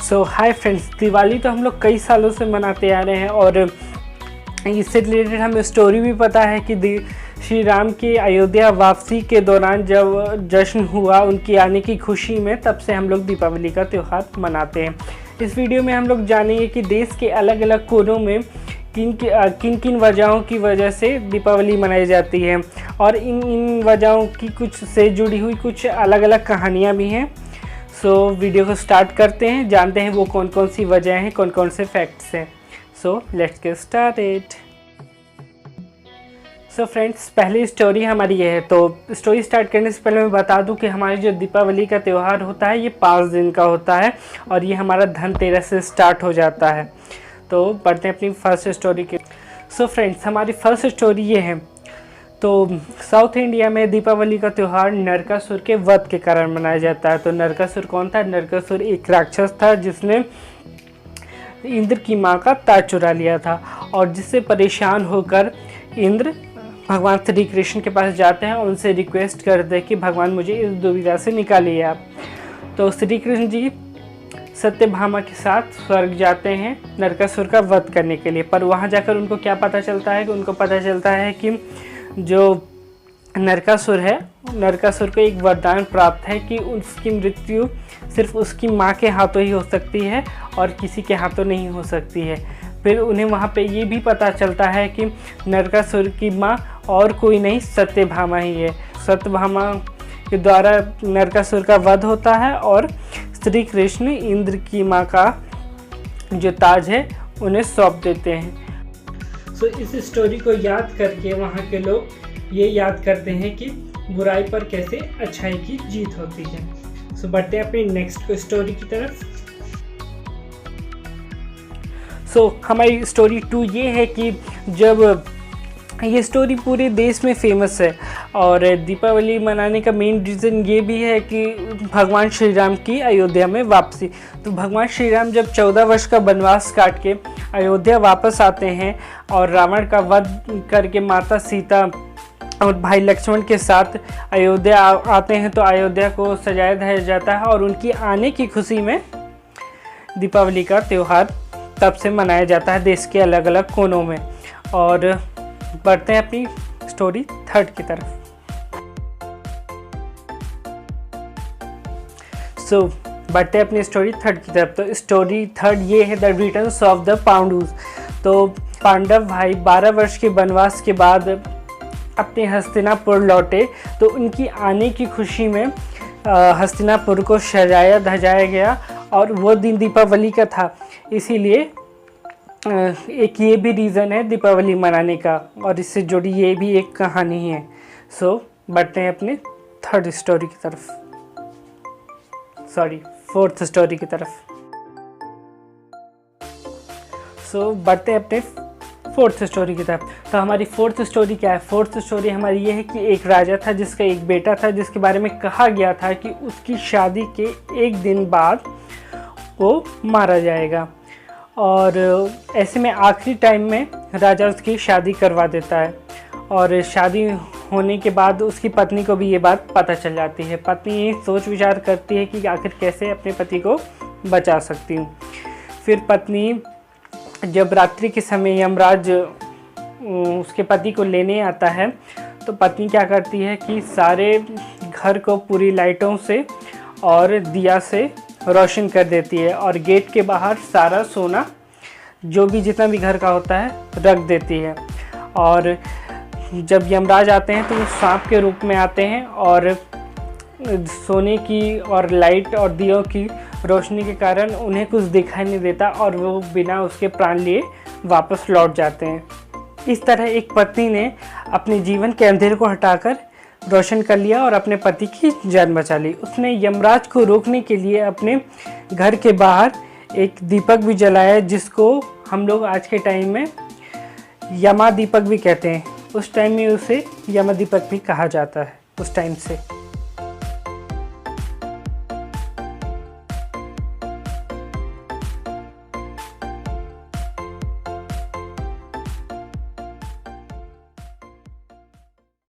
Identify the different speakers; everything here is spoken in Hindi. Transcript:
Speaker 1: हाय फ्रेंड्स, दिवाली तो हम लोग कई सालों से मनाते आ रहे हैं और इससे रिलेटेड हमें स्टोरी भी पता है कि श्री राम की अयोध्या वापसी के दौरान जब जश्न हुआ उनकी आने की खुशी में, तब से हम लोग दीपावली का त्यौहार मनाते हैं। इस वीडियो में हम लोग जानेंगे कि देश के अलग अलग कोनों में किन किन वजहों की वजह से दीपावली मनाई जाती है और इन वजहों की कुछ से जुड़ी हुई कुछ अलग अलग कहानियाँ भी हैं। वीडियो को स्टार्ट करते हैं, जानते हैं वो कौन कौन सी वजह हैं, कौन कौन से फैक्ट्स हैं। Let's get started. फ्रेंड्स, पहली स्टोरी हमारी ये है। तो स्टोरी स्टार्ट करने से पहले मैं बता दूं कि हमारी जो दीपावली का त्यौहार होता है ये 5 दिन का होता है और ये हमारा धनतेरस से स्टार्ट हो जाता है। तो बढ़ते हैं अपनी फर्स्ट स्टोरी के। फ्रेंड्स, हमारी फर्स्ट स्टोरी ये है। तो साउथ इंडिया में दीपावली का त्यौहार नरकासुर के वध के कारण मनाया जाता है। तो नरकासुर कौन था? नरकासुर एक राक्षस था जिसने इंद्र की मां का ताज चुरा लिया था और जिससे परेशान होकर इंद्र भगवान श्री कृष्ण के पास जाते हैं और उनसे रिक्वेस्ट करते हैं कि भगवान मुझे इस दुविधा से निकालिए आप। तो श्री कृष्ण जी सत्यभामा के साथ स्वर्ग जाते हैं नरकासुर का वध करने के लिए। पर वहाँ जाकर उनको क्या पता चलता है कि जो नरकासुर है, नरकासुर को एक वरदान प्राप्त है कि उसकी मृत्यु सिर्फ उसकी माँ के हाथों ही हो सकती है और किसी के हाथों नहीं हो सकती है। फिर उन्हें वहाँ पे ये भी पता चलता है कि नरकासुर की माँ और कोई नहीं, सत्यभामा ही है। सत्यभामा के द्वारा नरकासुर का वध होता है और श्री कृष्ण इंद्र की माँ का जो ताज है उन्हें सौंप देते हैं। इस स्टोरी को याद करके वहाँ के लोग ये याद करते हैं कि बुराई पर कैसे अच्छाई की जीत होती है। बढ़ते हैं अपनी नेक्स्ट स्टोरी की तरफ। हमारी स्टोरी 2 ये है कि जब ये स्टोरी पूरे देश में फेमस है और दीपावली मनाने का मेन रीज़न ये भी है कि भगवान श्री राम की अयोध्या में वापसी। तो भगवान श्री राम जब 14 वर्ष का वनवास काट के अयोध्या वापस आते हैं और रावण का वध करके माता सीता और भाई लक्ष्मण के साथ अयोध्या आते हैं, तो अयोध्या को सजाया धजाया जाता है और उनकी आने की खुशी में दीपावली का त्यौहार तब से मनाया जाता है देश के अलग अलग कोनों में। और बढ़ते हैं अपनी स्टोरी 3 की तरफ। बढ़ते हैं अपनी स्टोरी 3 की तरफ। तो स्टोरी 3 ये है, द रिटर्न्स ऑफ द पांडुज। तो पांडव भाई 12 वर्ष के वनवास के बाद अपने हस्तिनापुर लौटे। तो उनकी आने की खुशी में हस्तिनापुर को सजाया धजाया गया और वो दिन दीपावली का था। इसीलिए एक ये भी रीज़न है दीपावली मनाने का और इससे जुड़ी ये भी एक कहानी है। बढ़ते हैं अपने 4th स्टोरी की तरफ। बढ़ते हैं अपने 4th स्टोरी की तरफ। तो हमारी 4th स्टोरी क्या है? 4th स्टोरी हमारी ये है कि एक राजा था जिसका एक बेटा था, जिसके बारे में कहा गया था कि उसकी शादी के 1 दिन बाद वो मारा जाएगा और ऐसे में आखिरी टाइम में राजा उसकी शादी करवा देता है और शादी होने के बाद उसकी पत्नी को भी ये बात पता चल जाती है। पत्नी सोच विचार करती है कि आखिर कैसे अपने पति को बचा सकती हूँ। फिर पत्नी जब रात्रि के समय यमराज उसके पति को लेने आता है, तो पत्नी क्या करती है कि सारे घर को पूरी लाइटों से और दिया से रोशन कर देती है और गेट के बाहर सारा सोना जो भी जितना भी घर का होता है रख देती है। और जब यमराज आते हैं तो वो सांप के रूप में आते हैं और सोने की और लाइट और दियों की रोशनी के कारण उन्हें कुछ दिखाई नहीं देता और वो बिना उसके प्राण लिए वापस लौट जाते हैं। इस तरह एक पत्नी ने अपने जीवन के अंधेरे को हटाकर रोशन कर लिया और अपने पति की जान बचा ली। उसने यमराज को रोकने के लिए अपने घर के बाहर एक दीपक भी जलाया, जिसको हम लोग आज के टाइम में यमा दीपक भी कहते हैं। उस टाइम में उसे यमा दीपक भी कहा जाता है उस टाइम से।